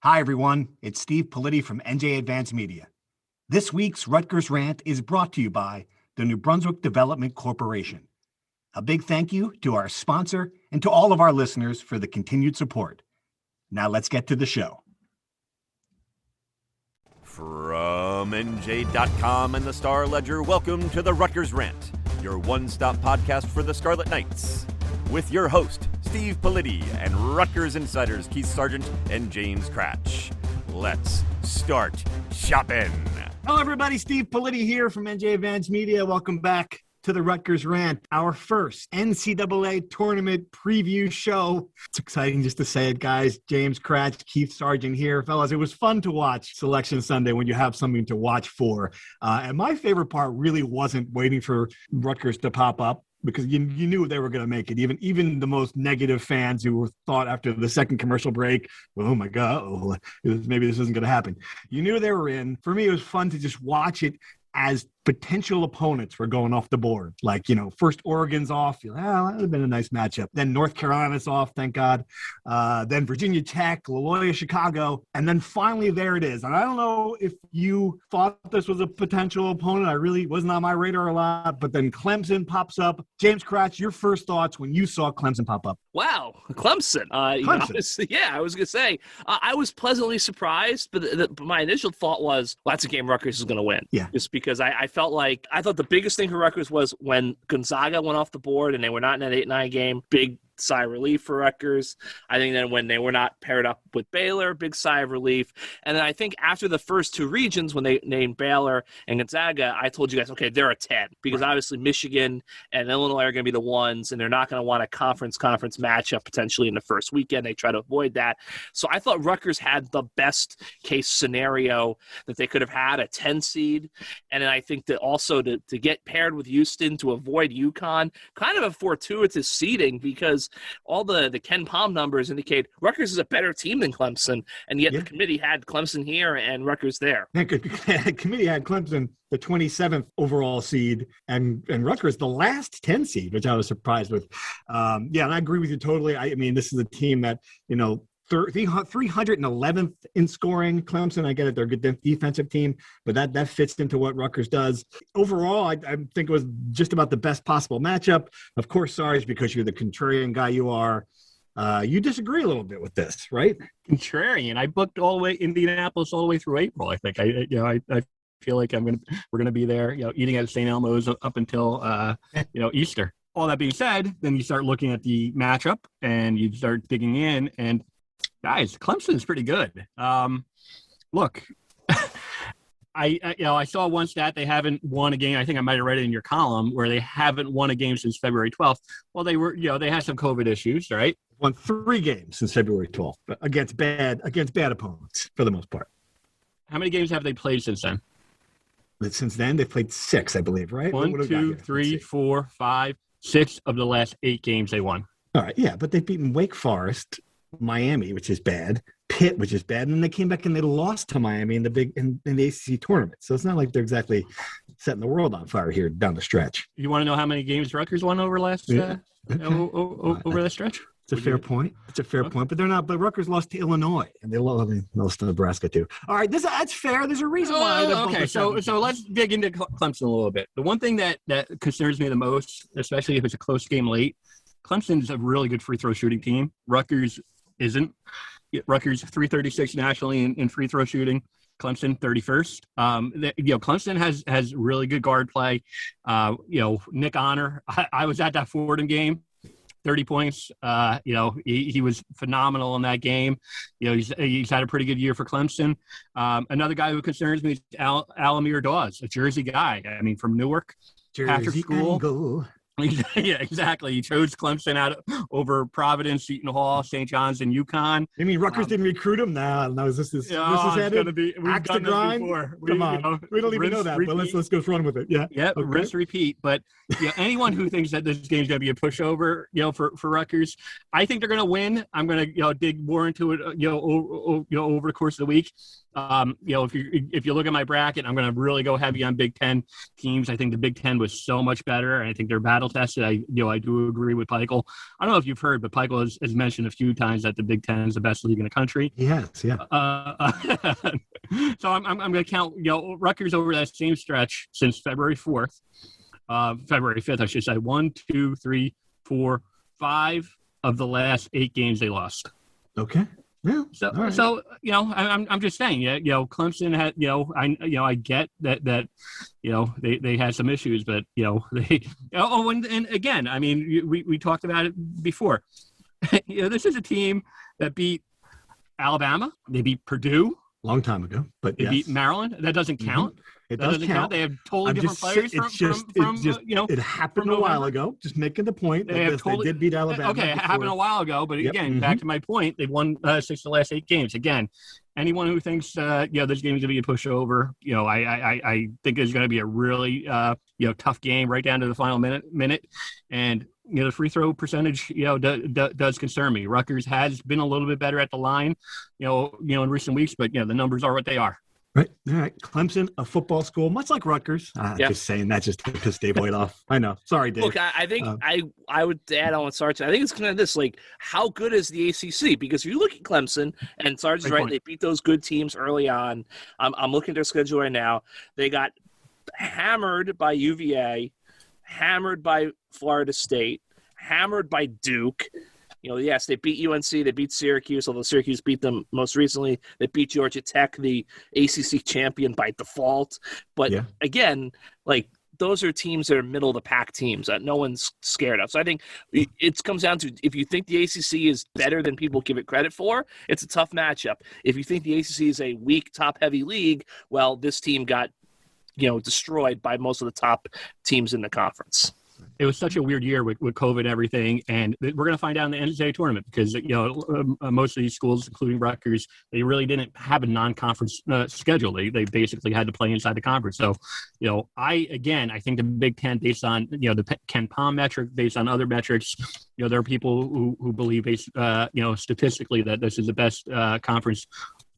Hi, everyone. It's Steve Politi from NJ Advanced Media. This week's Rutgers Rant is brought to you by the New Brunswick Development Corporation. A big thank you to our sponsor and to all of our listeners for the continued support. Now let's get to the show. From NJ.com and the Star Ledger, welcome to the Rutgers Rant, your one-stop podcast for the Scarlet Knights. With your host, Steve Politi, and Rutgers insiders Keith Sargent and James Cratch. Let's start shopping. Hello, everybody. Steve Politi here from NJ Advanced Media. Welcome back to the Rutgers Rant, our first NCAA Tournament preview show. It's exciting just to say it, guys. James Cratch, Keith Sargent here. Fellas, it was fun to watch Selection Sunday when you have something to watch for. And my favorite part really wasn't waiting for Rutgers to pop up, because you knew they were going to make it. Even the most negative fans who thought after the second commercial break, oh my God, maybe this isn't going to happen. You knew they were in. For me, it was fun to just watch it as potential opponents were going off the board. Like, first Oregon's off. You're like, that would have been a nice matchup. Then North Carolina's off, thank God. Then Virginia Tech, Loyola, Chicago. And then finally there it is. And I don't know if you thought this was a potential opponent. I really wasn't on my radar a lot. But then Clemson pops up. James Cratch, your first thoughts when you saw Clemson pop up? Wow, Clemson. I was going to say, I was pleasantly surprised, but my initial thought was, well, that's a game Rutgers is going to win. Yeah. Just because I thought the biggest thing for Rutgers was when Gonzaga went off the board and they were not in that 8-9 game, big sigh of relief for Rutgers. I think then when they were not paired up with Baylor, big sigh of relief. And then I think after the first two regions, when they named Baylor and Gonzaga, I told you guys, okay, they're a 10, because obviously Michigan and Illinois are going to be the ones, and they're not going to want a conference matchup potentially in the first weekend. They try to avoid that. So I thought Rutgers had the best case scenario that they could have had, a 10 seed. And then I think that also to get paired with Houston to avoid UConn, kind of a fortuitous seeding, because all the Ken Palm numbers indicate Rutgers is a better team than Clemson, and yet the committee had Clemson here and Rutgers there. The committee had Clemson the 27th overall seed, and Rutgers the last 10 seed, which I was surprised with. And I agree with you totally. I mean, this is a team that, 311th in scoring. Clemson, I get it, they're a good defensive team, but that fits into what Rutgers does. Overall, I think it was just about the best possible matchup. Of course, Sarge, because you're the contrarian guy you are, you disagree a little bit with this, right? Contrarian. I booked all the way Indianapolis all the way through April. I think I feel like we're gonna be there, eating at St. Elmo's up until Easter. All that being said, then you start looking at the matchup and you start digging in, and guys, Clemson is pretty good. Look, I saw one stat, they haven't won a game. I think I might have read it in your column, where they haven't won a game since February 12th. Well, they were, they had some COVID issues, right? Won 3 games since February 12th, but against bad opponents for the most part. How many games have they played since then? But since then, they've played 6, I believe, right? 1, 2, 3, 4, 5, 6 of the last 8 games they won. All right, yeah, but they've beaten Wake Forest, Miami, which is bad, Pitt, which is bad, and then they came back and they lost to Miami in the ACC tournament. So it's not like they're exactly setting the world on fire here down the stretch. You want to know how many games Rutgers won over over that stretch? It's a fair point. It's a fair point, but they're not. But Rutgers lost to Illinois, and they lost to Nebraska too. All right, that's fair. There's a reason why. Okay, so let's dig into Clemson a little bit. The one thing that concerns me the most, especially if it's a close game late, Clemson's a really good free throw shooting team. Rutgers isn't. Rutgers 336 nationally in free throw shooting. Clemson 31st. Clemson has really good guard play. Nick Honor. I was at that Fordham game. 30 points. He was phenomenal in that game. He's had a pretty good year for Clemson. Another guy who concerns me is Alamir Dawes, a Jersey guy. I mean, from Newark, Patrick School. Yeah, exactly. He chose Clemson out over Providence, Seton Hall, St. John's, and UConn. You mean Rutgers didn't recruit him? No, this is going to be axe to grind. Come on, we don't even know that, but let's go run with it. Yeah, okay. Rinse, repeat. But anyone who thinks that this game's going to be a pushover, for Rutgers, I think they're going to win. I'm going to dig more into it, over the course of the week. If you look at my bracket, I'm going to really go heavy on Big Ten teams. I think the Big Ten was so much better, and I think they're battle tested. I do agree with Peichel. I don't know if you've heard, but Peichel has mentioned a few times that the Big Ten is the best league in the country. Yes, yeah. So I'm going to count Rutgers over that same stretch since February 4th, February 5th, I should say. 1, 2, 3, 4, 5 of the last 8 games they lost. Okay. Yeah. So I'm just saying, Clemson had, I get that they had some issues, but and again, I mean, we talked about it before. This is a team that beat Alabama. They beat Purdue long time ago, but they beat Maryland. That doesn't count. Mm-hmm. It doesn't count. They have totally different players it happened a while ago. Just making the point that they did beat Alabama. Okay, it happened a while ago, but again, back to my point, they've won 6 of the last 8 games. Again, anyone who thinks this game is going to be a pushover, I think there's going to be a really tough game right down to the final minute, and the free throw percentage does concern me. Rutgers has been a little bit better at the line, in recent weeks, but the numbers are what they are. Right. All right. Clemson, a football school, much like Rutgers. Just saying that just to piss Dave Boyd off. I know. Sorry, Dave. Look, I think I would add on what Sarge. I think it's kind of this, like, how good is the ACC? Because if you look at Clemson, and Sarge is right, they beat those good teams early on. I'm looking at their schedule right now. They got hammered by UVA, hammered by Florida State, hammered by Duke. Yes, they beat UNC, they beat Syracuse, although Syracuse beat them most recently. They beat Georgia Tech, the ACC champion, by default. But again, like, those are teams that are middle of the pack teams that no one's scared of. So I think it comes down to, if you think the ACC is better than people give it credit for, it's a tough matchup. If you think the ACC is a weak, top-heavy league, well, this team got destroyed by most of the top teams in the conference. It was such a weird year with COVID and everything, and we're going to find out in the NCAA tournament because most of these schools, including Rutgers, they really didn't have a non-conference schedule. They basically had to play inside the conference. So, I think the Big Ten, based on the Ken Pom metric, based on other metrics, there are people who believe, statistically, that this is the best conference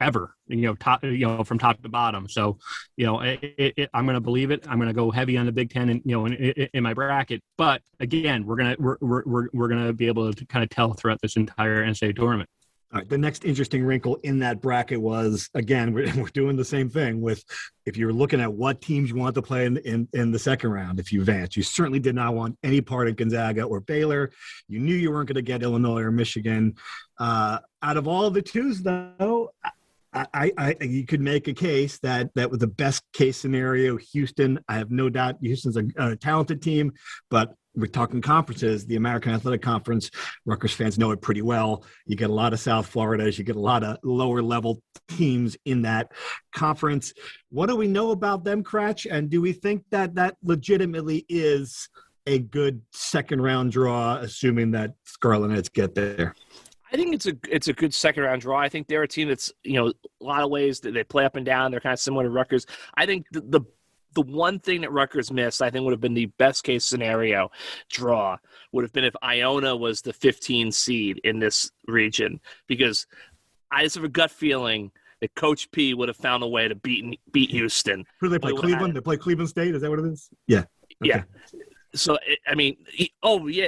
ever, from top to bottom. So, I'm going to believe it. I'm going to go heavy on the Big Ten, in my bracket. But again, we're going to be able to kind of tell throughout this entire NCAA tournament. All right. The next interesting wrinkle in that bracket was, again, we're doing the same thing with, if you're looking at what teams you want to play in the second round, if you advance, you certainly did not want any part of Gonzaga or Baylor. You knew you weren't going to get Illinois or Michigan. Out of all of the twos, though, you could make a case that was the best case scenario. Houston, I have no doubt Houston's a talented team, but we're talking conferences, the American Athletic Conference. Rutgers fans know it pretty well. You get a lot of South Floridas. You get a lot of lower level teams in that conference. What do we know about them, Cratch? And do we think that legitimately is a good second round draw, assuming that Scarlet Knights get there? I think it's a good second round draw. I think they're a team that's, a lot of ways that they play up and down. They're kind of similar to Rutgers. I think the one thing that Rutgers missed, I think, would have been the best case scenario draw would have been if Iona was the 15 seed in this region, because I just have a gut feeling that Coach P would have found a way to beat Houston. Who do they play? Cleveland? They play Cleveland State? Is that what it is? Yeah. Okay. Yeah. So, I mean,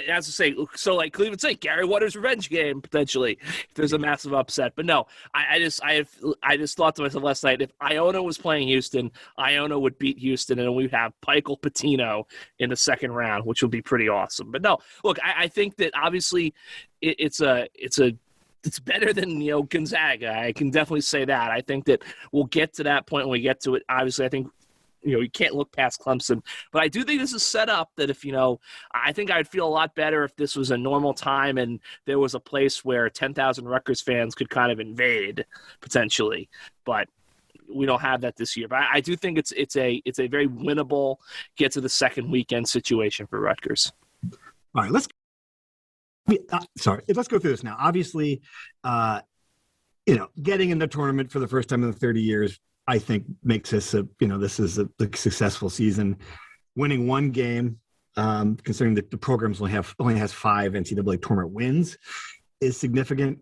as to say, so like Cleveland State, Gary Waters' revenge game, potentially, if there's a massive upset. But no, I just thought to myself last night, if Iona was playing Houston, Iona would beat Houston, and we'd have Peichel Patino in the second round, which would be pretty awesome. But no, look, I think that obviously it's better than, Gonzaga. I can definitely say that. I think that we'll get to that point when we get to it. Obviously, I think, you can't look past Clemson. But I do think this is set up that if, I think I'd feel a lot better if this was a normal time and there was a place where 10,000 Rutgers fans could kind of invade, potentially. But we don't have that this year. But I do think it's a very winnable, get to the second weekend situation for Rutgers. All right, let's go through this now. Obviously, getting in the tournament for the first time in 30 years, I think makes this this is a successful season. Winning one game, considering that the programs only has 5 NCAA tournament wins, is significant.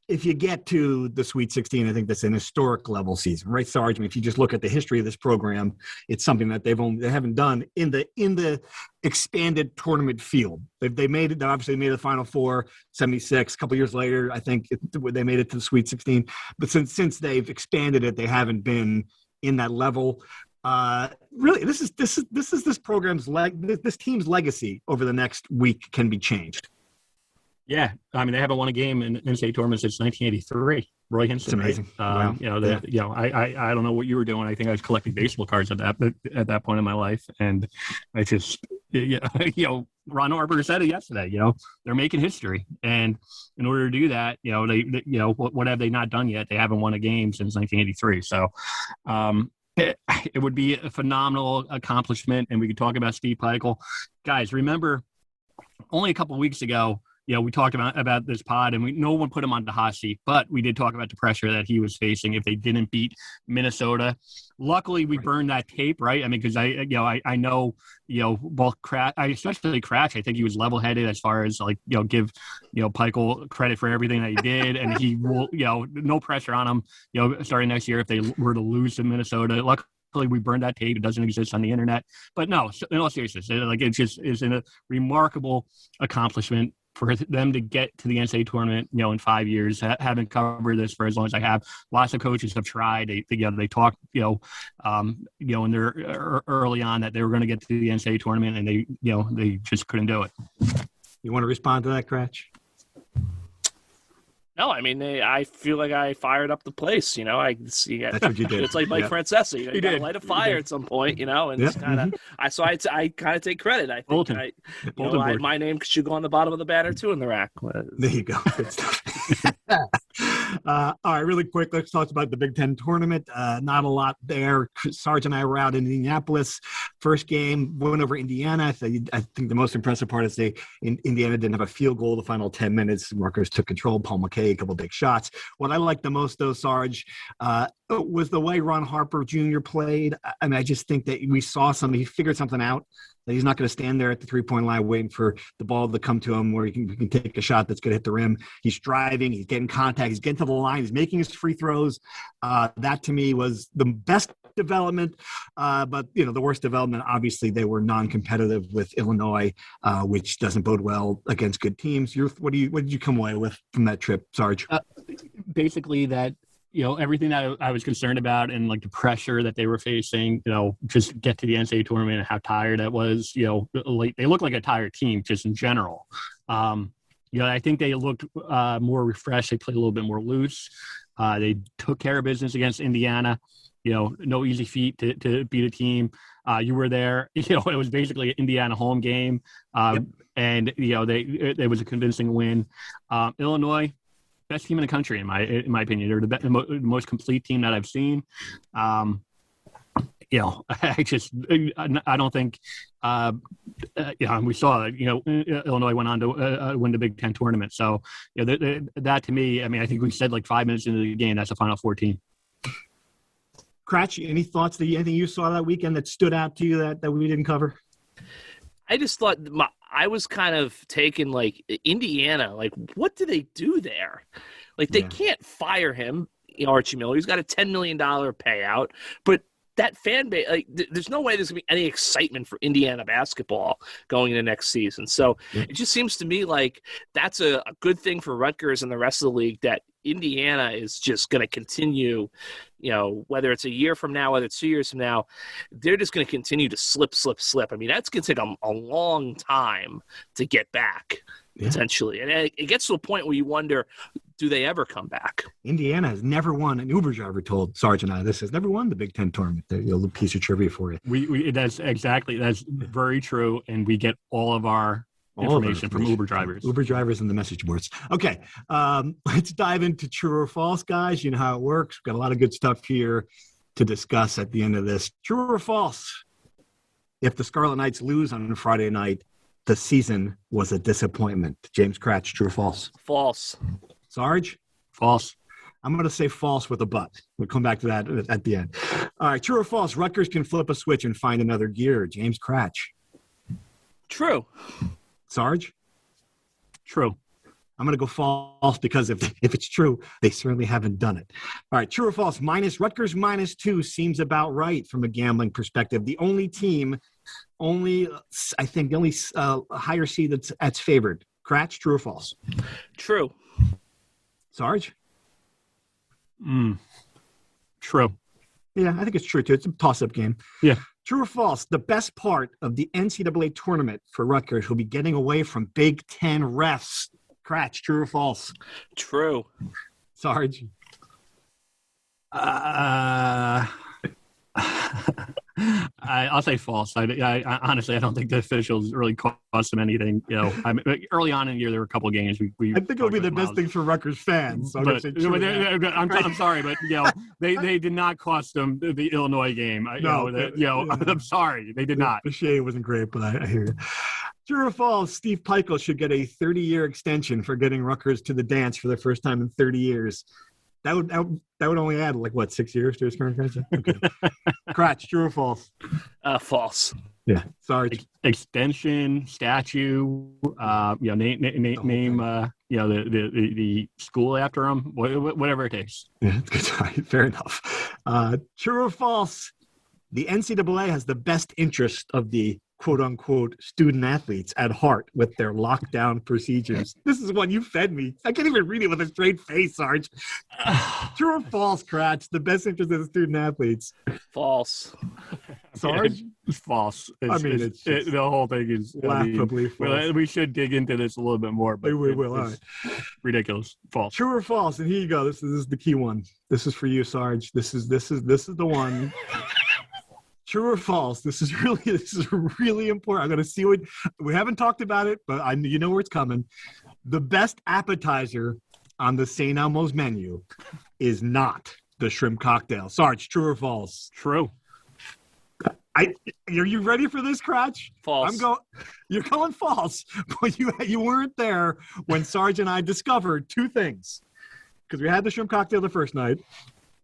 if you get to the Sweet 16, I think that's an historic level season, right, Sarge? I mean, if you just look at the history of this program, it's something that they haven't done in the expanded tournament field. They obviously made the Final Four, 76. A couple years later, I think they made it to the Sweet 16. But since they've expanded it, they haven't been in that level. Really, this is program's this team's legacy over the next week can be changed. Yeah, I mean, they haven't won a game in NCAA tournament since 1983. Roy Hinson, it's amazing. Right? Wow. I don't know what you were doing. I think I was collecting baseball cards at that point in my life, and I just, Ron Harper said it yesterday. They're making history, and in order to do that, what have they not done yet? They haven't won a game since 1983. So, it would be a phenomenal accomplishment, and we could talk about Steve Pikiell. Guys, remember, only a couple of weeks ago, we talked about this pod, and no one put him on the hot seat, but we did talk about the pressure that he was facing if they didn't beat Minnesota. Luckily, we burned that tape, right? I mean, because I know, both especially Kratch, I think he was level-headed as far as give Pikiell credit for everything that he did, and he will, no pressure on him, starting next year if they were to lose to Minnesota. Luckily, we burned that tape. It doesn't exist on the internet. But no, in all seriousness, it's a remarkable accomplishment for them to get to the NCAA tournament, in 5 years. Haven't covered this for as long as I have. Lots of coaches have tried. They talked, in their early on that they were going to get to the NCAA tournament, and they just couldn't do it. You want to respond to that, Kratch? No, I mean, I feel like I fired up the place. That's what you did. It's like Mike Francesa. You got to light a fire at some point, and it's kind of. I kind of take credit. I think my name should go on the bottom of the banner too in the rack. There you go. Good stuff. All right, really quick, let's talk about the Big Ten tournament. Not a lot there. Sarge and I were out in Indianapolis. First game, went over Indiana. I think the most impressive part is Indiana didn't have a field goal the final 10 minutes. Rutgers took control. Paul McKay, a couple big shots. What I liked the most, though, Sarge, was the way Ron Harper Jr. played. I mean, I just think that we saw he figured something out. That he's not going to stand there at the three-point line waiting for the ball to come to him where he can take a shot that's going to hit the rim. He's driving. He's getting contact. He's getting to the line. He's making his free throws. That, to me, was the best development. But, the worst development, obviously, they were non-competitive with Illinois, which doesn't bode well against good teams. What did you come away with from that trip, Sarge? Basically that, everything that I was concerned about and the pressure that they were facing, just get to the NCAA tournament and how tired that was, they look like a tired team just in general. I think they looked more refreshed. They played a little bit more loose. They took care of business against Indiana. No easy feat to beat a team. You were there. It was basically an Indiana home game. And, it was a convincing win. Illinois, best team in the country, in my opinion. They're the most complete team that I've seen. I don't think, we saw that, Illinois went on to win the Big Ten tournament. So, that to me, I mean, I think we said 5 minutes into the game, that's a Final Four team. Kratch, any thoughts, anything you saw that weekend that stood out to you that we didn't cover? I just thought I was kind of taken Indiana. What do they do there? They can't fire him, Archie Miller. He's got a $10 million payout, but that fan base, there's no way there's going to be any excitement for Indiana basketball going into next season. So it just seems to me like that's a good thing for Rutgers and the rest of the league, that Indiana is just going to continue, whether it's a year from now, whether it's 2 years from now, they're just going to continue to slip. I mean, that's going to take a long time to get back, potentially. And it gets to a point where you wonder, do they ever come back? Indiana has never won. An Uber driver told Sarge and I this, has never won the Big Ten tournament. A little piece of trivia for you. That's very true. And we get all of our information from Uber drivers. Uber drivers and the message boards. Okay, let's dive into true or false, guys. You know how it works. We've got a lot of good stuff here to discuss at the end of this. True or false? If the Scarlet Knights lose on Friday night, the season was a disappointment. James Kratch, true or false? False. Sarge? False. I'm going to say false with a but. We'll come back to that at the end. All right, true or false? Rutgers can flip a switch and find another gear. James Kratch. True. Sarge? True. I'm going to go false because if it's true, they certainly haven't done it. All right, true or false? Rutgers -2 seems about right from a gambling perspective. The only team, I think the only higher seed that's favored. Kratch, true or false? True. Sarge? True. Yeah, I think it's true too. It's a toss-up game. Yeah. True or false? The best part of the NCAA tournament for Rutgers will be getting away from Big Ten refs. Kratch, true or false? True. Sarge? I'll say false. I honestly, I don't think the officials really cost them anything. Early on in the year, there were a couple of games. I think it'll be the best thing for Rutgers fans. So I'm sorry, but they did not cost them the Illinois game. I'm sorry, they did not. The shade wasn't great, but I hear you. True or false? Steve Peichel should get a 30-year extension for getting Rutgers to the dance for the first time in 30 years. That would only add 6 years to his current contract. Okay. Kratch, true or false? False. Yeah. Sorry. Extension, statue. Name. The school after him. Whatever it takes. Yeah, it's good. Sorry. Fair enough. True or false? The NCAA has the best interest of the quote-unquote student athletes at heart with their lockdown procedures. This is one you fed me. I can't even read it with a straight face, Sarge. True or false, Kratch? The best interest of the student athletes. False. Sarge? It's false. The whole thing is laughably false. We should dig into this a little bit more. But we will. All right. Ridiculous. False. True or false? And here you go. This is the key one. This is for you, Sarge. This is the one. True or false? This is really important. I'm going to see what we haven't talked about it, but you know where it's coming. The best appetizer on the St. Elmo's menu is not the shrimp cocktail. Sarge, true or false? True. Are you ready for this, Kratch? False. You're going false, but you weren't there when Sarge and I discovered two things. Because we had the shrimp cocktail the first night.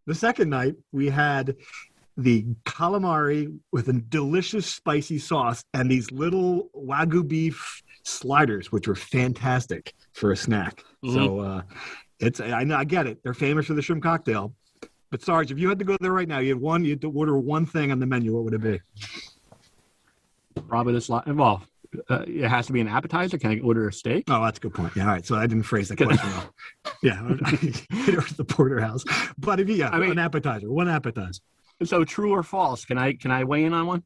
The second night, we had the calamari with a delicious spicy sauce and these little Wagyu beef sliders, which were fantastic for a snack. Mm-hmm. So I get it. They're famous for the shrimp cocktail. But Sarge, if you had to go there right now, you had to order one thing on the menu, what would it be? Probably this. Well, it has to be an appetizer. Can I order a steak? Oh, that's a good point. Yeah, all right. So I didn't phrase the question well. Yeah, it was the porterhouse. But an appetizer, one appetizer. So true or false? Can I weigh in on one?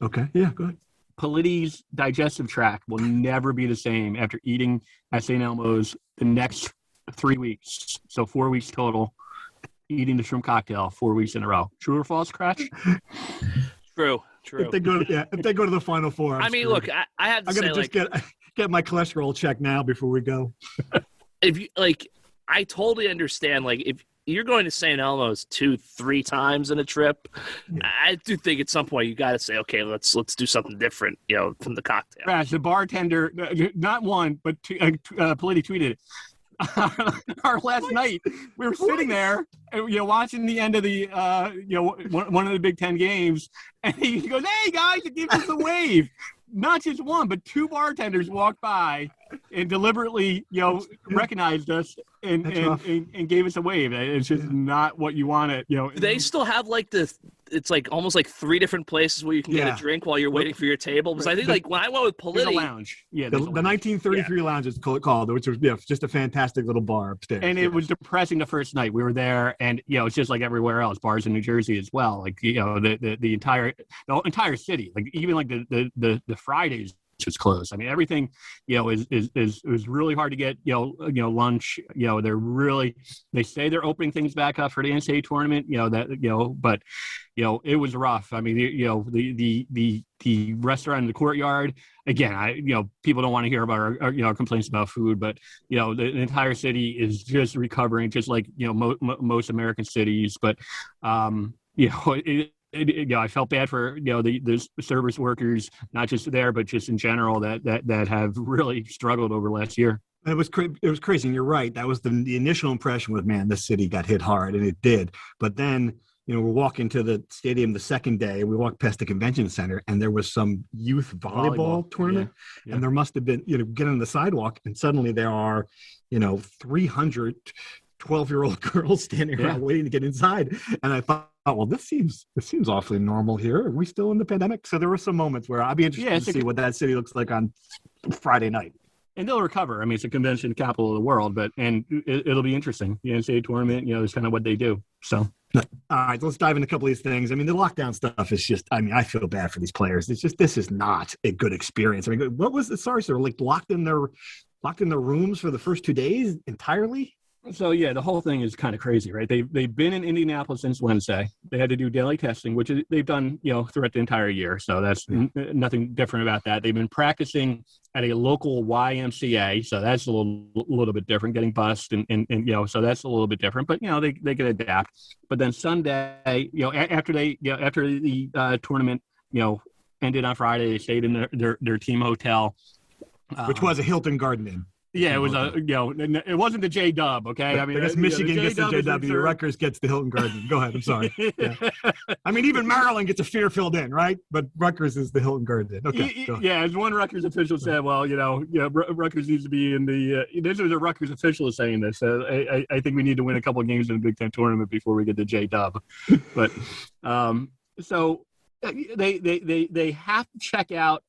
Okay. Yeah, go ahead. Politi's digestive tract will never be the same after eating at St. Elmo's the next 3 weeks. So 4 weeks total, eating the shrimp cocktail 4 weeks in a row. True or false, Kratch? True. If they go to the Final Four, look, I have to say, I'm gonna just get my cholesterol checked now before we go. If you I totally understand. If you're going to St. Elmo's 2-3 times in a trip, I do think at some point you got to say, okay, let's do something different, from the cocktail. Crash, the bartender, not one, but Politi tweeted it. Our last night, we were sitting there, watching the end of the, one of the Big Ten games, and he goes, "Hey guys," it gives us a wave. Not just one, but two bartenders walked by and deliberately, recognized us and gave us a wave. It's just not what you want to, Do they still have it's almost 3 different places where you can get a drink while you're waiting for your table? Because I think when I went with Politi, there's a lounge. Yeah, the 1933 lounge is called, which was just a fantastic little bar upstairs. And it was depressing the first night we were there, and it's just like everywhere else, bars in New Jersey as well. The entire city, even the Fridays was closed. I mean, everything, is really hard to get, lunch. They say they're opening things back up for the NCAA tournament. But it was rough. I mean, the restaurant in the courtyard. Again, people don't want to hear about our complaints about food, but the entire city is just recovering, just like most American cities. But I felt bad for the service workers, not just there, but just in general that have really struggled over last year. It was crazy, and you're right. That was the initial impression was, man, this city got hit hard, and it did. But then we're walking to the stadium the second day. We walked past the convention center, and there was some youth volleyball tournament, and there must have been get on the sidewalk, and suddenly there are 300 12-year-old girls standing around waiting to get inside. And I thought, well, this seems awfully normal here. Are we still in the pandemic? So there were some moments where I'll be interested to see what that city looks like on Friday night. And they'll recover. I mean, it's a convention capital of the world, and it'll be interesting. The NCAA tournament, is kind of what they do. So, all right, let's dive into a couple of these things. I mean, the lockdown stuff is just, I feel bad for these players. It's just, this is not a good experience. I mean, what was the SARS? They were like locked in their rooms for the first 2 days entirely. So, yeah, the whole thing is kind of crazy, right? They've been in Indianapolis since Wednesday. They had to do daily testing, which they've done, throughout the entire year. So that's nothing different about that. They've been practicing at a local YMCA. So that's a little bit different, getting bused and so that's a little bit different. But, they can adapt. But then Sunday, after the tournament, ended on Friday, they stayed in their team hotel. Which was a Hilton Garden Inn. Yeah, it was it wasn't the J-Dub, okay? I mean, I guess Michigan gets the JW, Rutgers gets the Hilton Garden. Go ahead, I'm sorry. Yeah. I mean, even Maryland gets a Fairfield Inn, right? But Rutgers is the Hilton Garden Inn. Okay. Yeah, as one Rutgers official said, well, Rutgers needs to be in the this was a Rutgers official saying this. I think we need to win a couple of games in the Big Ten tournament before we get the J-Dub. But so they have to check out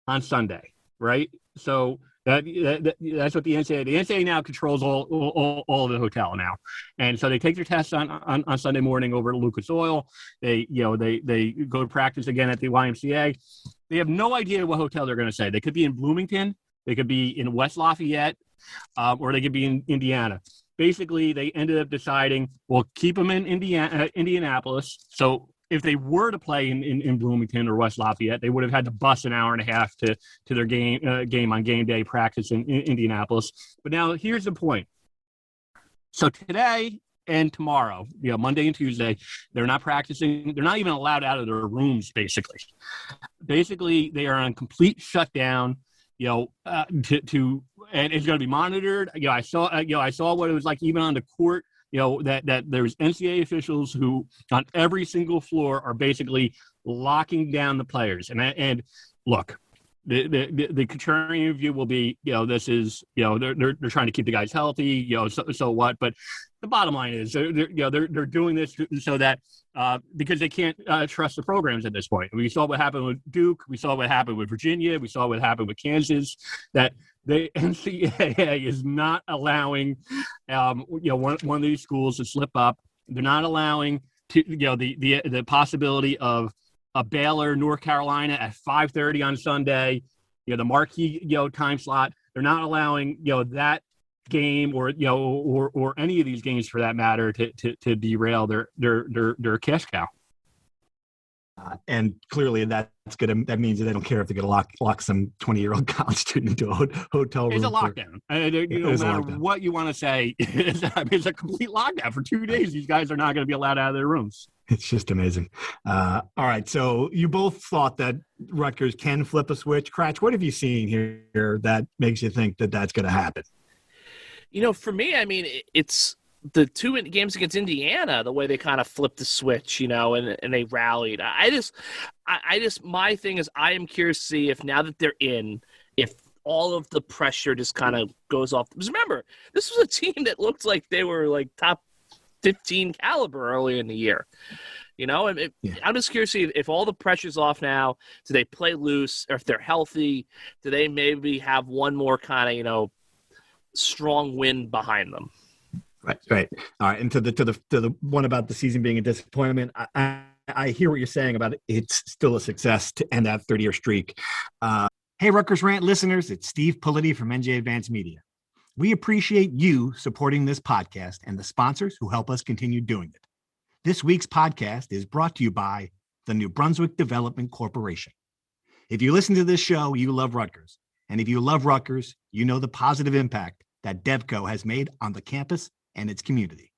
on Sunday, right? So that's what the NCAA now controls all of the hotel now, and so they take their tests on Sunday morning over at Lucas Oil. They go to practice again at the YMCA. They have no idea what hotel they're going to say. They could be in Bloomington, they could be in West Lafayette, or they could be in Indiana. Basically, they ended up deciding we'll keep them in Indianapolis. So if they were to play in Bloomington or West Lafayette, they would have had to bus an hour and a half to their game on game day practice in Indianapolis. But now here's the point. So today and tomorrow, Monday and Tuesday, they're not practicing. They're not even allowed out of their rooms, basically. Basically, they are on complete shutdown, and it's going to be monitored. I saw what it was like even on the court. That there's NCAA officials who on every single floor are basically locking down the players. And look, the contrarian view will be, this is, they're trying to keep the guys healthy, so what? But the bottom line is they're doing this so that because they can't trust the programs at this point. We saw what happened with Duke. We saw what happened with Virginia. We saw what happened with Kansas. That the NCAA is not allowing, one of these schools to slip up. They're not allowing the possibility of a Baylor, North Carolina at 5:30 on Sunday. The marquee time slot. They're not allowing that game or any of these games for that matter to derail their cash cow. And clearly that means that they don't care if they get lock some 20-year-old college student into a hotel room. It's a lockdown. No matter what you want to say, it's a complete lockdown for 2 days. These guys are not going to be allowed out of their rooms. It's just amazing. All right. So you both thought that Rutgers can flip a switch. Cratch, what have you seen here that makes you think that that's going to happen? For me, I mean, it's the two games against Indiana, the way they kind of flipped the switch, and they rallied. I just, my thing is, I am curious to see if now that they're in, if all of the pressure just kind of goes off. Because remember, this was a team that looked like they were like top 15 caliber early in the year. I'm just curious to see if all the pressure's off now. Do they play loose? Or if they're healthy, do they maybe have one more kind of, strong win behind them? Right. All right. And to the one about the season being a disappointment, I hear what you're saying about it. It's still a success to end that 30-year streak. Hey, Rutgers Rant listeners, it's Steve Politi from NJ Advanced Media. We appreciate you supporting this podcast and the sponsors who help us continue doing it. This week's podcast is brought to you by the New Brunswick Development Corporation. If you listen to this show, you love Rutgers. And if you love Rutgers, you know the positive impact that DevCo has made on the campus and its community.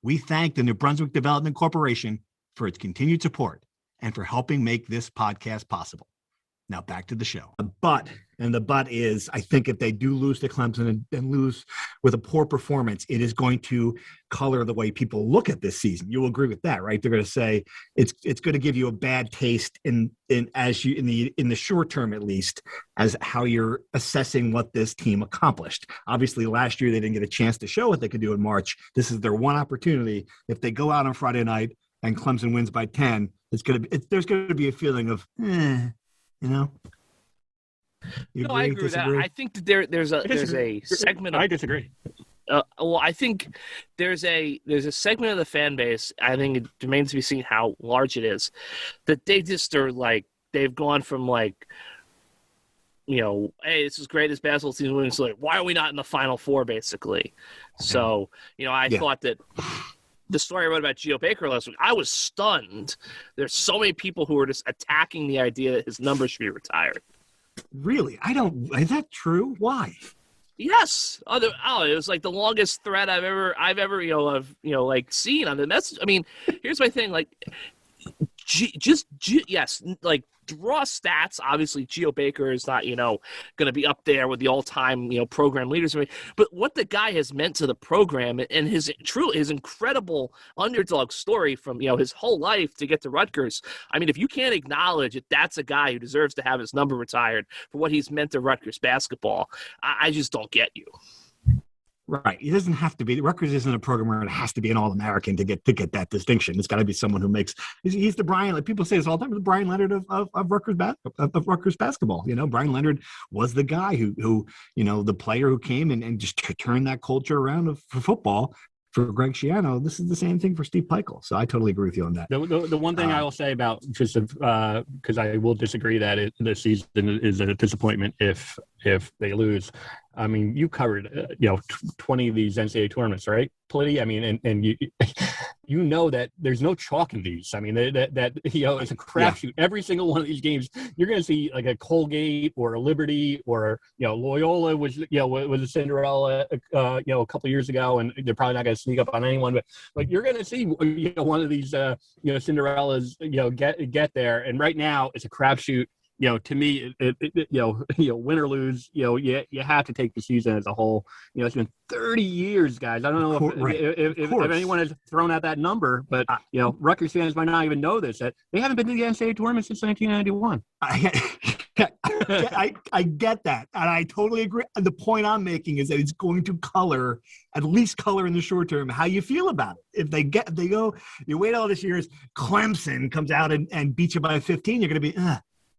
We thank the New Brunswick Development Corporation for its continued support and for helping make this podcast possible. Now back to the show. The but is, I think if they do lose to Clemson and lose with a poor performance, it is going to color the way people look at this season. You'll agree with that, right? They're going to say it's going to give you a bad taste in the short term, at least, as how you're assessing what this team accomplished. Obviously, last year they didn't get a chance to show what they could do in March. This is their one opportunity. If they go out on Friday night and Clemson wins by 10, there's going to be a feeling of, you know. No, I agree with that. I think that there's a segment. I disagree. Well, I think there's a segment of the fan base. I think it remains to be seen how large it is. That they just are like, they've gone from like, you know, hey, this is great, this basketball season winning. So like, why are we not in the Final Four, basically? So, you know, I thought that the story I wrote about Geo Baker last week, I was stunned. There's so many people who are just attacking the idea that his number should be retired. Really? Is that true? Why? Yes. It was like the longest thread I've ever like seen on the message. I mean, here's my thing. Like, yes, like raw stats. Obviously, Geo Baker is not, going to be up there with the all-time, program leaders. But what the guy has meant to the program and his incredible underdog story from, his whole life to get to Rutgers. I mean, if you can't acknowledge that that's a guy who deserves to have his number retired for what he's meant to Rutgers basketball, I just don't get you. Right. It doesn't have to be. Rutgers isn't a program where it has to be an All-American to get that distinction. It's got to be someone who makes. He's the Brian. Like people say this all the time. The Brian Leonard of Rutgers basketball. Brian Leonard was the guy who the player who came and just turned that culture around for football. For Greg Schiano, this is the same thing for Steve Peichel. So I totally agree with you on that. The one thing I will say about just because I will disagree that this season is a disappointment if they lose. I mean, you covered 20 of these NCAA tournaments, right, Politi? I mean, and you know that there's no chalk in these. I mean, that it's a crapshoot. Every single one of these games, you're going to see like a Colgate or a Liberty or Loyola was a Cinderella a couple of years ago, and they're probably not going to sneak up on anyone. But like you're going to see one of these Cinderellas get there, and right now it's a crapshoot. To me, win or lose, you have to take the season as a whole. It's been 30 years, guys. I don't know if anyone has thrown out that number, but Rutgers fans might not even know this. That they haven't been to the NCAA tournament since 1991. I get that, and I totally agree. The point I'm making is that it's going to at least color in the short term how you feel about it. If they go, you wait all this years, Clemson comes out and beats you by 15, you're going to be.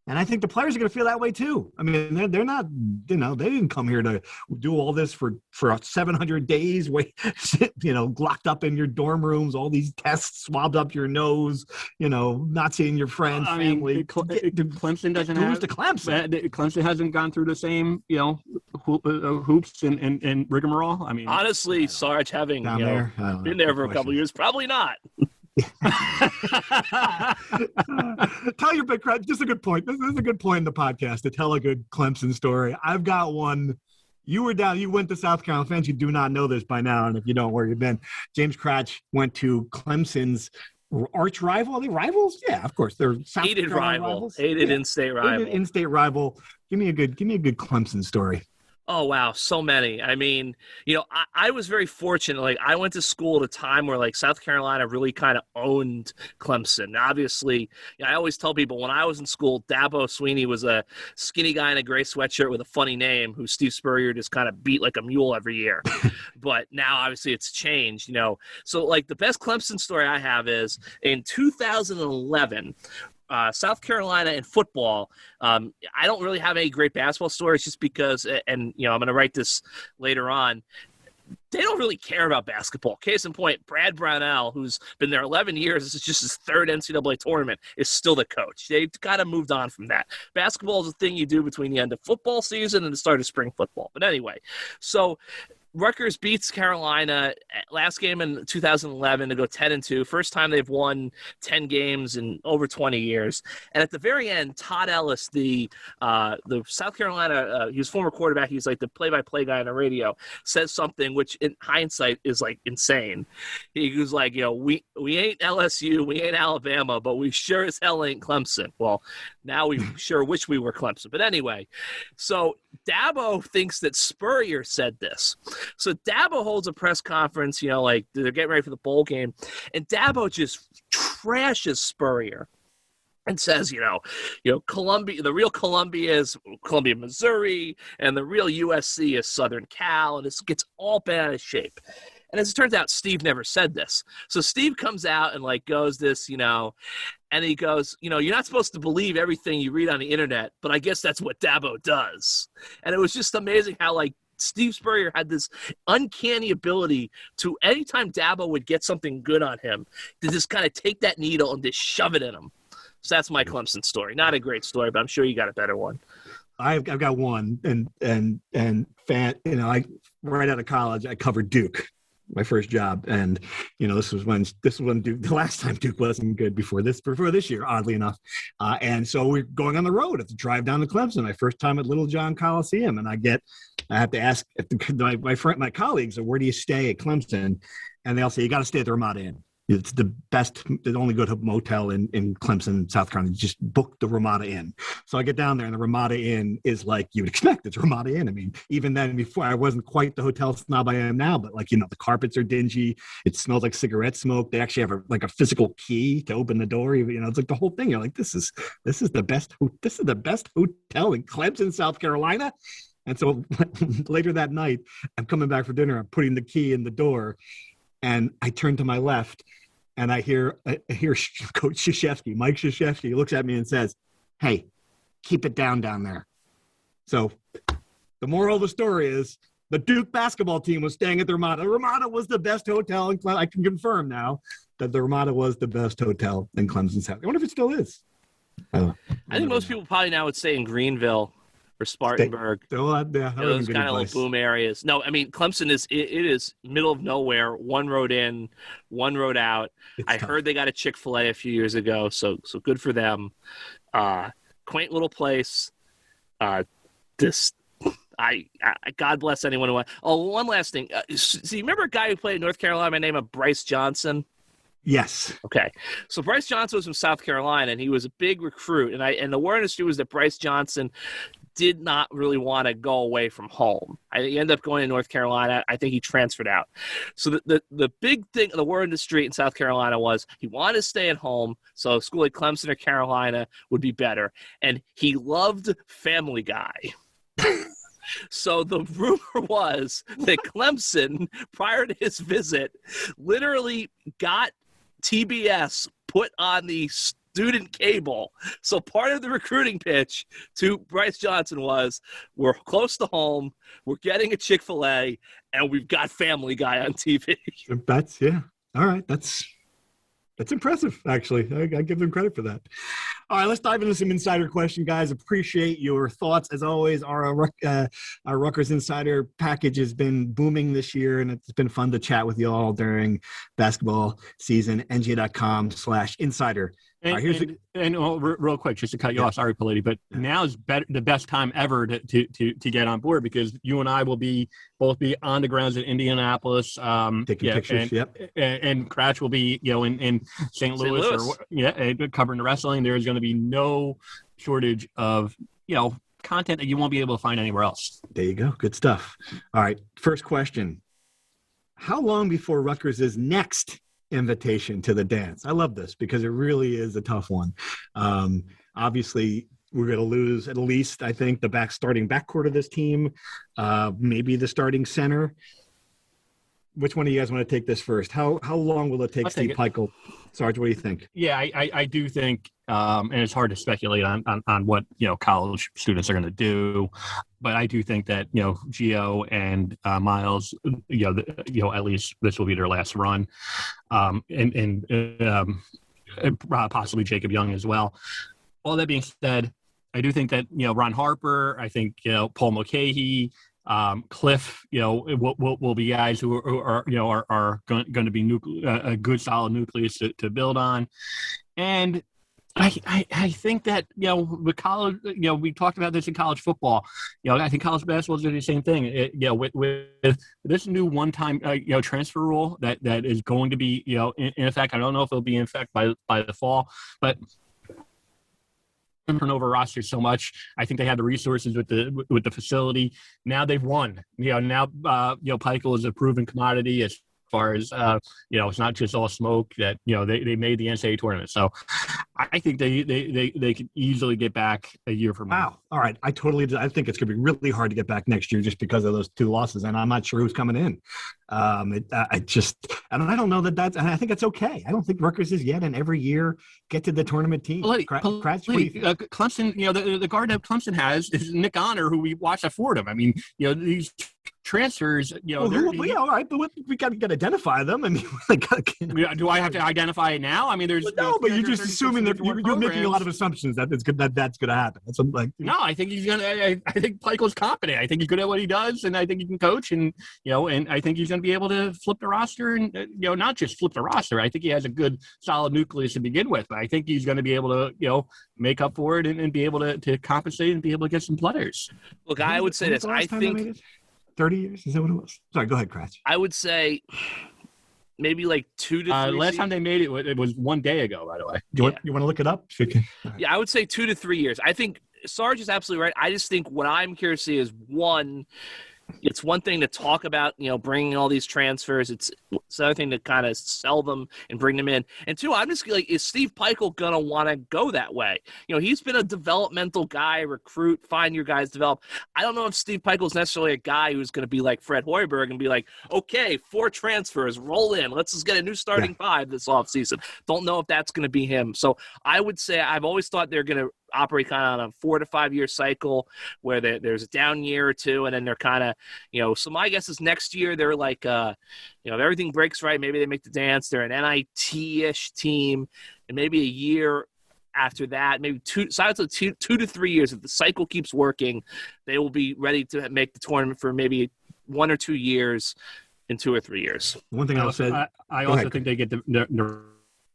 And I think the players are going to feel that way too. I mean, they're not, they didn't come here to do all this for 700 days, locked up in your dorm rooms, all these tests swabbed up your nose, not seeing your friends, family. Clemson doesn't have to Clemson. Clemson hasn't gone through the same, hoops and rigmarole. I mean, honestly, Sarge having been there for a couple of years, probably not. Tell your big crowd. Just a good point. This is a good point in the podcast to tell a good Clemson story. I've got one. You went to South Carolina. Fans, you do not know this by now, and if you don't, where you've been. James Cratch went to Clemson's arch rival. Are they rivals? Yeah, of course. They're South hated Carolina rival. Rivals. Hated in-state rival. Hated in-state rival. Give me a good Clemson story. Oh, wow. So many. I mean, I was very fortunate. Like, I went to school at a time where, like, South Carolina really kind of owned Clemson. Now, obviously, I always tell people when I was in school, Dabo Sweeney was a skinny guy in a gray sweatshirt with a funny name who Steve Spurrier just kind of beat like a mule every year. But now, obviously, it's changed, So, like, the best Clemson story I have is in 2011, South Carolina in football, I don't really have any great basketball stories just because, and I'm going to write this later on, they don't really care about basketball. Case in point, Brad Brownell, who's been there 11 years, this is just his third NCAA tournament, is still the coach. They've kind of moved on from that. Basketball is a thing you do between the end of football season and the start of spring football. But anyway, so Rutgers beats Carolina last game in 2011 to go 10-2. First time they've won 10 games in over 20 years. And at the very end, Todd Ellis, the South Carolina, he was former quarterback. He's like the play-by-play guy on the radio, says something which in hindsight is like insane. He was like, we ain't LSU, we ain't Alabama, but we sure as hell ain't Clemson. Well, now we sure wish we were Clemson. But anyway, so Dabo thinks that Spurrier said this. So Dabo holds a press conference, like they're getting ready for the bowl game, and Dabo just trashes Spurrier and says, Columbia, the real Columbia is Columbia, Missouri, and the real USC is Southern Cal, and it gets all bent out of shape. And as it turns out, Steve never said this. So Steve comes out and goes this, and he goes, you're not supposed to believe everything you read on the internet, but I guess that's what Dabo does. And it was just amazing how Steve Spurrier had this uncanny ability to, anytime Dabo would get something good on him, to just kind of take that needle and just shove it in him. So that's my Clemson story. Not a great story, but I'm sure you got a better one. I've got one, and right out of college, I covered Duke, my first job, and this was when Duke, the last time Duke wasn't good before this year, oddly enough, and so we're going on the road. I have to drive down to Clemson. My first time at Little John Coliseum, and I have to ask my colleagues, where do you stay at Clemson? And they'll say, you got to stay at the Ramada Inn. It's the only good motel in Clemson, South Carolina. You just book the Ramada Inn. So I get down there, and the Ramada Inn is like you would expect. It's Ramada Inn. I mean, even then, before, I wasn't quite the hotel snob I am now, but the carpets are dingy. It smells like cigarette smoke. They actually have a physical key to open the door. It's like the whole thing. You're like, this is the best hotel in Clemson, South Carolina. And so later that night, I'm coming back for dinner. I'm putting the key in the door. And I turn to my left, and I hear Coach Krzyzewski, Mike Krzyzewski. He looks at me and says, "Hey, keep it down there." So the moral of the story is the Duke basketball team was staying at the Ramada. The Ramada was the best hotel in Clemson. I can confirm now that the Ramada was the best hotel in Clemson South. I wonder if it still is. I think most people probably now would say in Greenville or Spartanburg. Those kind of little boom areas. No, I mean, Clemson it is middle of nowhere, one road in, one road out. I heard they got a Chick-fil-A a few years ago, so good for them. Quaint little place. God bless anyone who. Oh, one last thing. So you remember a guy who played in North Carolina by the name of Bryce Johnson? Yes. Okay. So Bryce Johnson was from South Carolina, and he was a big recruit. And the word in the street was that Bryce Johnson did not really want to go away from home. He ended up going to North Carolina. I think he transferred out. So the big thing, the word in the street in South Carolina was he wanted to stay at home, so a school like Clemson or Carolina would be better. And he loved Family Guy. So the rumor was that Clemson, prior to his visit, literally got TBS put on the student cable. So part of the recruiting pitch to Bryce Johnson was, we're close to home, we're getting a Chick-fil-A, and we've got Family Guy on TV. All right. That's impressive, actually. I give them credit for that. All right, let's dive into some insider question, guys. Appreciate your thoughts. As always, our Rutgers Insider package has been booming this year, and it's been fun to chat with you all during basketball season. NJ.com/insider. Real quick, just to cut you off, sorry, Politi, but now is the best time ever to get on board, because you and I will both be on the grounds in Indianapolis, taking pictures. And Cratch will be in St. Louis. Covering the wrestling. There is going to be no shortage of content that you won't be able to find anywhere else. There you go. Good stuff. All right, first question: how long before Rutgers' next invitation to the dance? I love this because it really is a tough one. Obviously, we're going to lose at least, I think, the starting backcourt of this team, maybe the starting center. Which one of you guys want to take this first? How long will it take Steve Peichel? Sarge, what do you think? Yeah, I do think, and it's hard to speculate on what college students are going to do, but I do think that Gio and Miles, at least this will be their last run, and possibly Jacob Young as well. All that being said, I do think that Ron Harper, I think Paul Mulcahy, Cliff, will be guys who are going to be a good solid nucleus to build on. And I think that, with college, we talked about this in college football. I think college basketball is doing the same thing. With this new one-time, transfer rule that is going to be, in effect. I don't know if it'll be in effect by the fall, but turnover roster so much. I think they have the resources with the facility. Now they've won. Now Peichel is a proven commodity as far as it's not just all smoke that they made the NCAA tournament. So I think they could easily get back a year from now. Wow. All right. I think it's going to be really hard to get back next year just because of those 2 losses, and I'm not sure who's coming in. And I don't know and I think it's okay. I don't think Rutgers is yet, and every year get to the tournament team. Clemson, the guard that Clemson has is Nick Honor, who we watched at Fordham. I mean, these transfers, all right, but we got to identify them. I mean, do I have to identify it now? I mean, but you're just assuming that you're making a lot of assumptions that that's going to happen. That's no, I think he's gonna. I think Peichels competent. I think he's good at what he does, and I think he can coach, and and I think he's going to be able to flip the roster, and not just flip the roster. I think he has a good, solid nucleus to begin with, but I think he's going to be able to make up for it and be able to compensate and be able to get some players. Look, I would say this. I think 30 years? Is that what it was? Sorry, go ahead, Kratz. I would say maybe like 2 to 3. Last time they made it was 1 day ago, by the way. You want to look it up? Yeah, I would say 2 to 3 years. I think Sarge is absolutely right. I just think what I'm curious to see is, one, it's one thing to talk about, bringing all these transfers. It's another thing to kind of sell them and bring them in. And 2, I'm just like, is Steve Peichel going to want to go that way? He's been a developmental guy, recruit, find your guys, develop. I don't know if Steve Peichel is necessarily a guy who's going to be like Fred Hoiberg and be like, okay, 4 transfers, roll in. Let's just get a new starting 5 this offseason. Don't know if that's going to be him. So I would say I've always thought they're going to operate kind of on a 4 to 5 year cycle where there's a down year or 2, and then they're kind of, so my guess is next year they're like, if everything breaks right, maybe they make the dance. They're an NIT-ish team, and maybe a year after that, maybe 2 to 3 years, if the cycle keeps working, they will be ready to make the tournament for maybe 1 or 2 years in 2 or 3 years. One thing I also think they get the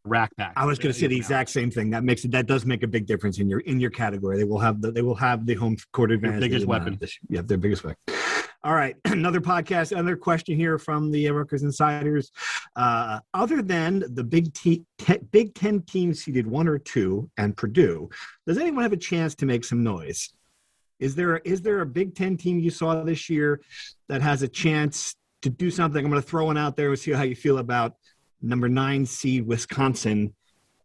rack back. I was going to say the exact same thing. That does make a big difference in your category. They will have the home court advantage. Their biggest weapon. Yeah, their biggest weapon. All right, another question here from the Rutgers Insiders. Other than the Big Ten teams seeded 1 or 2 and Purdue, does anyone have a chance to make some noise? Is there a Big Ten team you saw this year that has a chance to do something? I'm going to throw one out there and see how you feel about number 9 seed Wisconsin.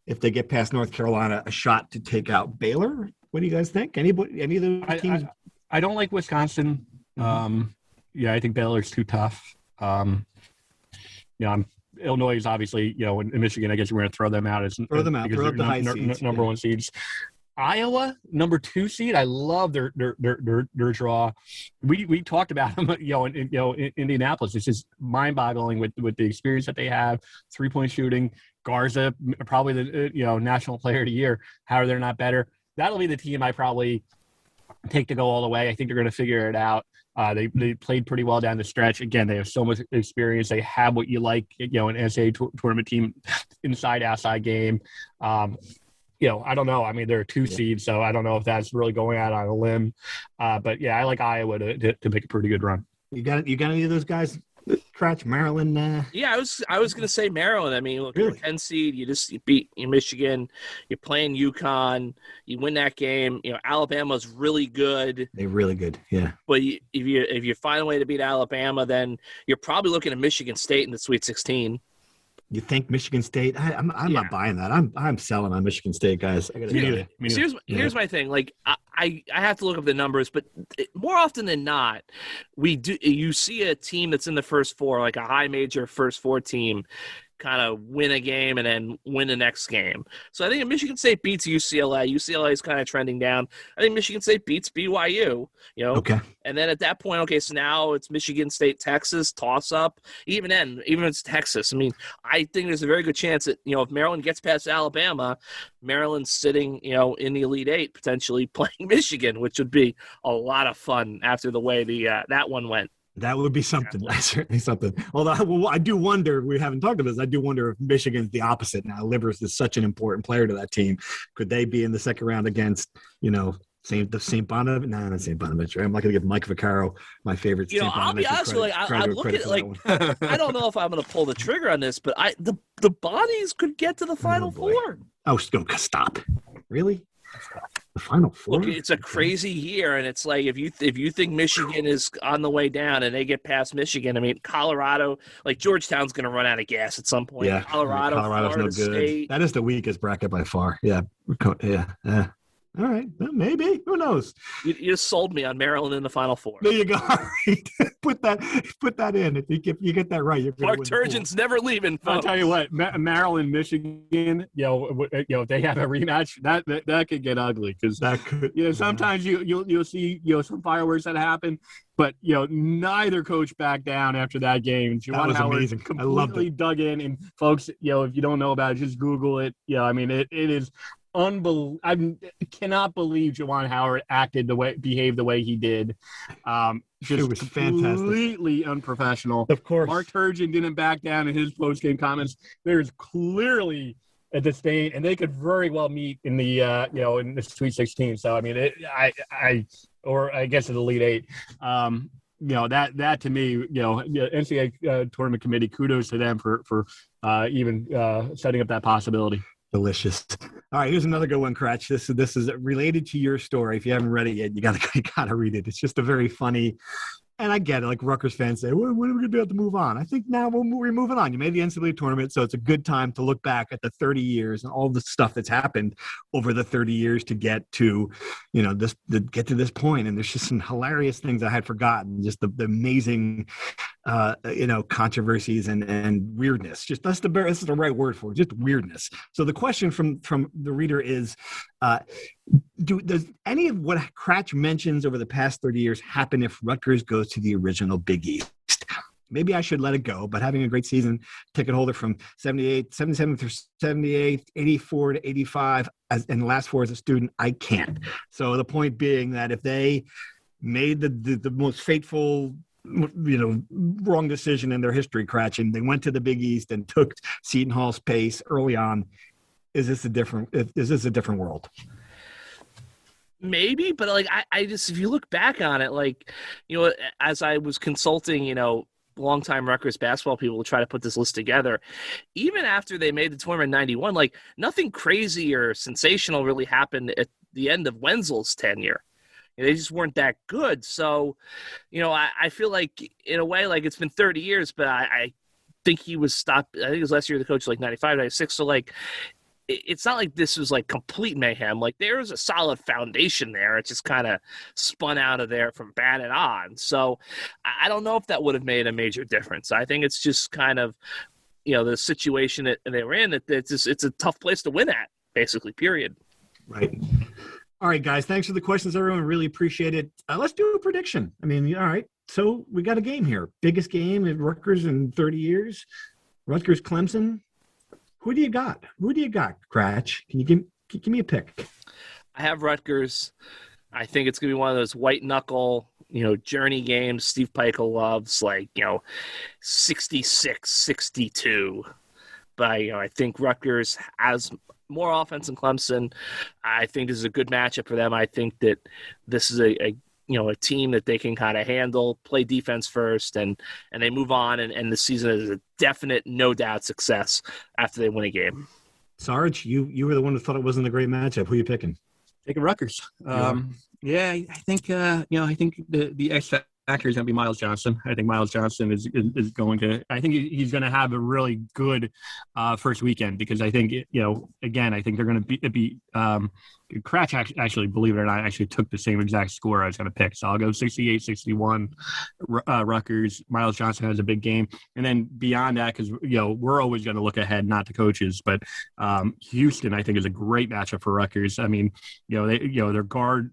If they get past North Carolina, a shot to take out Baylor. What do you guys think? Any of those teams? I don't like Wisconsin. I think Baylor's too tough. Illinois is obviously, in Michigan, I guess we're going to throw them out. Throw them out. Throw out the high seeds. Number 1 seeds. Iowa, number 2 seed. I love their draw. We talked about them, in Indianapolis. It's just mind-boggling with the experience that they have. 3-point shooting. Garza, probably the national player of the year. How are they not better? That'll be the team I probably take to go all the way. I think they're going to figure it out. They played pretty well down the stretch. Again, they have so much experience. They have what you like, an NCAA tournament team, inside outside game. I don't know. I mean, they're a 2 seed, so I don't know if that's really going out on a limb. But yeah, I like Iowa to make a pretty good run. You got any of those guys? Kratz, Maryland. Yeah, I was gonna say Maryland. I mean, look, really? 10 seed. You beat Michigan. You're playing UConn. You win that game. Alabama's really good. They're really good. Yeah. But if you find a way to beat Alabama, then you're probably looking at Michigan State in the Sweet 16. You think Michigan State? I'm not buying that. I'm selling on Michigan State, guys. Here's my thing. Like I have to look up the numbers, but more often than not, you see a team that's in the first 4, like a high major first 4 team, kind of win a game and then win the next game. So I think if Michigan State beats UCLA, UCLA is kind of trending down. I think Michigan State beats BYU, Okay. And then at that point, okay, so now it's Michigan State, Texas, toss up. Even if it's Texas, I mean, I think there's a very good chance that, if Maryland gets past Alabama, Maryland's sitting, in the Elite Eight, potentially playing Michigan, which would be a lot of fun after the way that one went. That would be something. That's certainly something. Although I do wonder, we haven't talked about this, I do wonder if Michigan's the opposite now. Livers is such an important player to that team. Could they be in the second round against, St. Bonaventure? No, not St. Bonaventure. I'm not going to give Mike Vaccaro my favorite. I'll be honest with you, I'm looking at I don't know if I'm going to pull the trigger on this, but the Bonnies could get to the Final Four. Oh, stop. Really? The Final Four? Look, it's a crazy year, and it's like if you think Michigan is on the way down and they get past Michigan, I mean, Colorado, like Georgetown's going to run out of gas at some point. Yeah, Colorado's Florida no good. State. That is the weakest bracket by far. Yeah. All right, well, maybe. Who knows? You just sold me on Maryland in the Final Four. There you go. All right. Put that in. If you get that right, you're going to win. Turgeon's never leaving. Folks. I'll tell you what, Maryland, Michigan, if they have a rematch, that could get ugly because sometimes you'll see some fireworks that happen, but neither coach backed down after that game. That was amazing. I loved it. Dug in, and folks, if you don't know about it, just Google it. It is. Unbelievable! I cannot believe Juwan Howard behaved the way he did. It was fantastic. Completely unprofessional. Of course, Mark Turgeon didn't back down in his post-game comments. There's clearly a disdain, and they could very well meet in the in the Sweet 16. So I mean, I guess in the Elite Eight. That to me, NCAA Tournament Committee, kudos to them for even setting up that possibility. Delicious. All right, here's another good one, Kratch. This is related to your story. If you haven't read it yet, you gotta read it. It's just a very funny, and I get it. Like Rutgers fans say, when are we gonna be able to move on? I think now we're moving on. You made the NCAA tournament, so it's a good time to look back at the 30 years and all the stuff that's happened over the 30 years to get to, get to this point. And there's just some hilarious things I had forgotten. Just the amazing, controversies and weirdness. Just this is the right word for it. Just weirdness. So the question from the reader is, does any of what Kratch mentions over the past 30 years happen if Rutgers goes to the original Big East? Maybe I should let it go, but having a great season, ticket holder from 77 through 78, 84 to 85, and the last four as a student, I can't. So the point being that if they made the most fateful, wrong decision in their history, Kratch, and they went to the Big East and took Seton Hall's pace early on, is this a different world? Maybe, but I just, if you look back on it, as I was consulting, longtime Rutgers basketball people to try to put this list together, even after they made the tournament in 91, nothing crazy or sensational really happened at the end of Wenzel's tenure. They just weren't that good. So, I feel like in a way, it's been 30 years, but I think he was stopped. I think it was last year the coach, 95, 96. So it's not like this was complete mayhem. There was a solid foundation there. It just kind of spun out of there from Bannon on. So I don't know if that would have made a major difference. I think it's just kind of, the situation that they were in. It's a tough place to win at, basically, period. Right. All right, guys. Thanks for the questions, everyone. Really appreciate it. Let's do a prediction. I mean, all right. So we got a game here. Biggest game at Rutgers in 30 years. Rutgers Clemson. Who do you got, Kratch? Can you give me a pick? I have Rutgers. I think it's going to be one of those white knuckle, journey games Steve Peichel loves, 66-62. But, I think Rutgers has more offense than Clemson. I think this is a good matchup for them. I think that this is a team that they can kind of handle, play defense first, and they move on, and the season is a definite, no doubt success after they win a game. Sarge, you were the one who thought it wasn't a great matchup. Who are you picking? Taking Rutgers. I think I think the X factor is going to be Miles Johnson. I think Miles Johnson is going to. I think he's going to have a really good first weekend because I think again I think they're going to be. Cratch actually, believe it or not, actually took the same exact score I was going to pick. So I'll go 68-61. Rutgers. Miles Johnson has a big game, and then beyond that, because we're always going to look ahead, not the coaches, but Houston I think is a great matchup for Rutgers. I mean, they're guard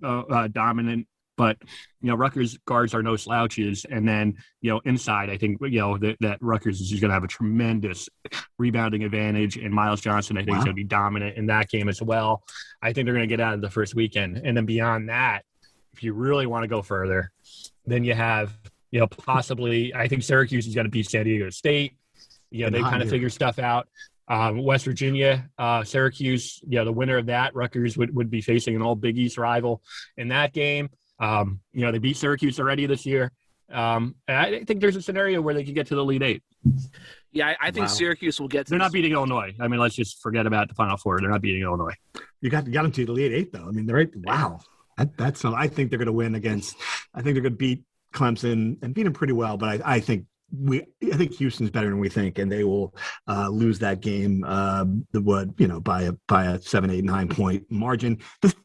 dominant. But, Rutgers guards are no slouches. And then, inside, I think, that Rutgers is going to have a tremendous rebounding advantage. And Miles Johnson, I think, is going to be dominant in that game as well. I think they're going to get out of the first weekend. And then beyond that, if you really want to go further, then you have, possibly, I think Syracuse is going to beat San Diego State. They kind of figure stuff out. West Virginia, Syracuse, the winner of that, Rutgers would be facing an all Big East rival in that game. They beat Syracuse already this year. And I think there's a scenario where they could get to the Elite Eight. Yeah, I think Syracuse will get to They're not beating Illinois. I mean, let's just forget about the Final Four. They're not beating Illinois. You got them to the Elite Eight, though. I mean, they're right. Wow. That's I think they're going to win against – I think they're going to beat Clemson and beat them pretty well, but I think Houston's better than we think, and they will lose that game. By a 7, 8, 9 point margin.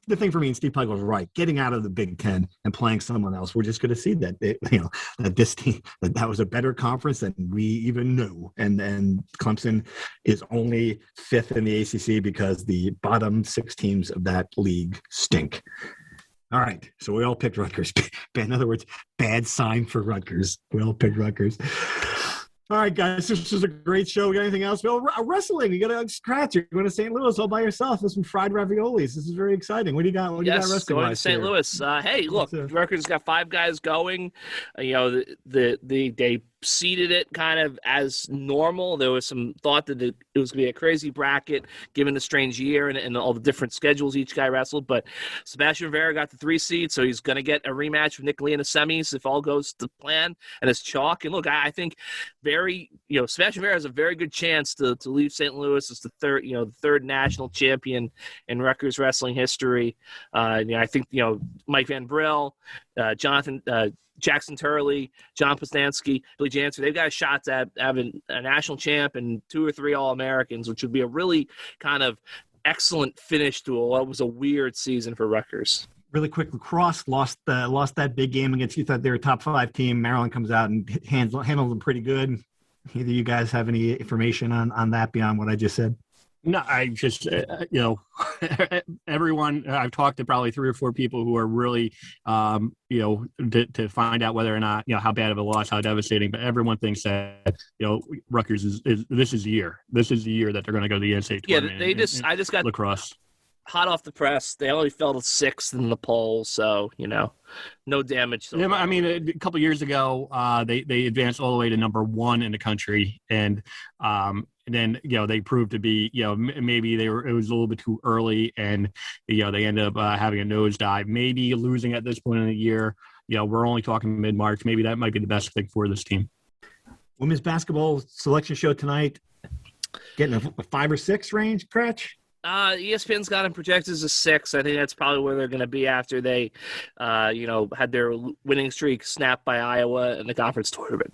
The thing for me, and Steve Pike was right, getting out of the Big Ten and playing someone else, we're just going to see that that this team that was a better conference than we even knew, and Clemson is only 5th in the ACC because the bottom 6 teams of that league stink. All right, so we all picked Rutgers. In other words, bad sign for Rutgers. We all picked Rutgers. All right, guys, this was a great show. We got anything else? Well, wrestling. You got a scratch. You're going to St. Louis all by yourself with some fried raviolis. This is very exciting. What do you got? What do you got wrestling? Going to St. Louis. Hey, look, Rutgers got 5 guys going. They seeded it kind of as normal. There was some thought that it was going to be a crazy bracket given the strange year and all the different schedules each guy wrestled. But Sebastian Rivera got the 3 seed, so he's going to get a rematch with Nick Lee in the semis if all goes to plan and it's chalk. And look, I think Sebastian Rivera has a very good chance to leave St. Louis as the third national champion in Rutgers wrestling history. I think Mike Van Brill, Jonathan. Jackson Turley, John Postansky, Billy Janser, they've got shots at having a national champ and 2 or 3 All-Americans, which would be a really kind of excellent finish to what was a weird season for Rutgers. Really quick, lacrosse lost that big game against, you thought they were a top 5 team. Maryland comes out and handles them pretty good. Either you guys have any information on that beyond what I just said? No, I just, everyone, I've talked to probably 3 or 4 people who are really, to find out whether or not, how bad of a loss, how devastating, but everyone thinks that, Rutgers this is the year. This is the year that they're going to go to the NCAA Tournament. Yeah, I just got lacrosse. Hot off the press. They only fell to 6th in the poll, so, no damage. Yeah, I mean, a couple of years ago, they advanced all the way to number 1 in the country, and then they proved to be maybe it was a little bit too early, and they ended up having a nosedive, maybe losing at this point in the year. We're only talking mid-March. Maybe that might be the best thing for this team. Women's basketball selection show tonight, getting a 5 or 6 range, Cratch? ESPN's got them projected as a 6. I think that's probably where they're going to be after they, had their winning streak snapped by Iowa in the conference tournament.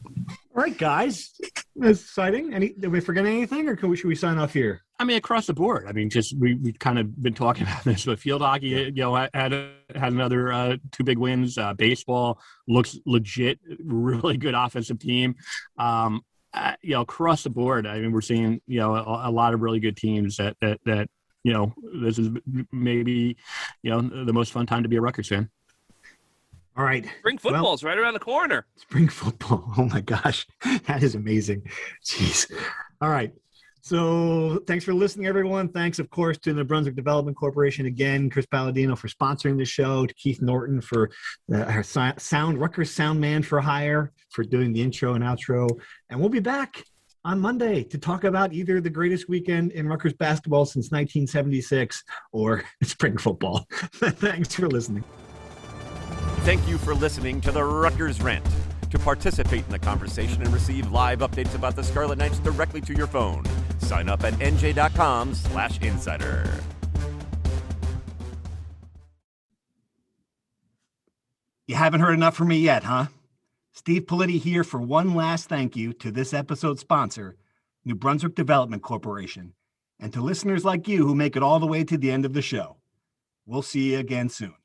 All right, guys. That's exciting. Did we forget anything, or should we sign off here? I mean, across the board. I mean, just we've kind of been talking about this, but field hockey, had another 2 big wins. Baseball looks legit, really good offensive team. Across the board, I mean, we're seeing, a lot of really good teams that this is maybe, the most fun time to be a Rutgers fan. All right. Spring football's right around the corner. Spring football. Oh, my gosh. That is amazing. Jeez. All right. So thanks for listening, everyone. Thanks, of course, to the Brunswick Development Corporation again, Chris Palladino for sponsoring the show, to Keith Norton for our Rutgers sound man for hire, for doing the intro and outro. And we'll be back on Monday to talk about either the greatest weekend in Rutgers basketball since 1976 or spring football. Thanks for listening. Thank you for listening to the Rutgers Rant. To participate in the conversation and receive live updates about the Scarlet Knights directly to your phone, sign up at NJ.com/insider. You haven't heard enough from me yet, huh? Steve Politi here for one last thank you to this episode's sponsor, New Brunswick Development Corporation, and to listeners like you who make it all the way to the end of the show. We'll see you again soon.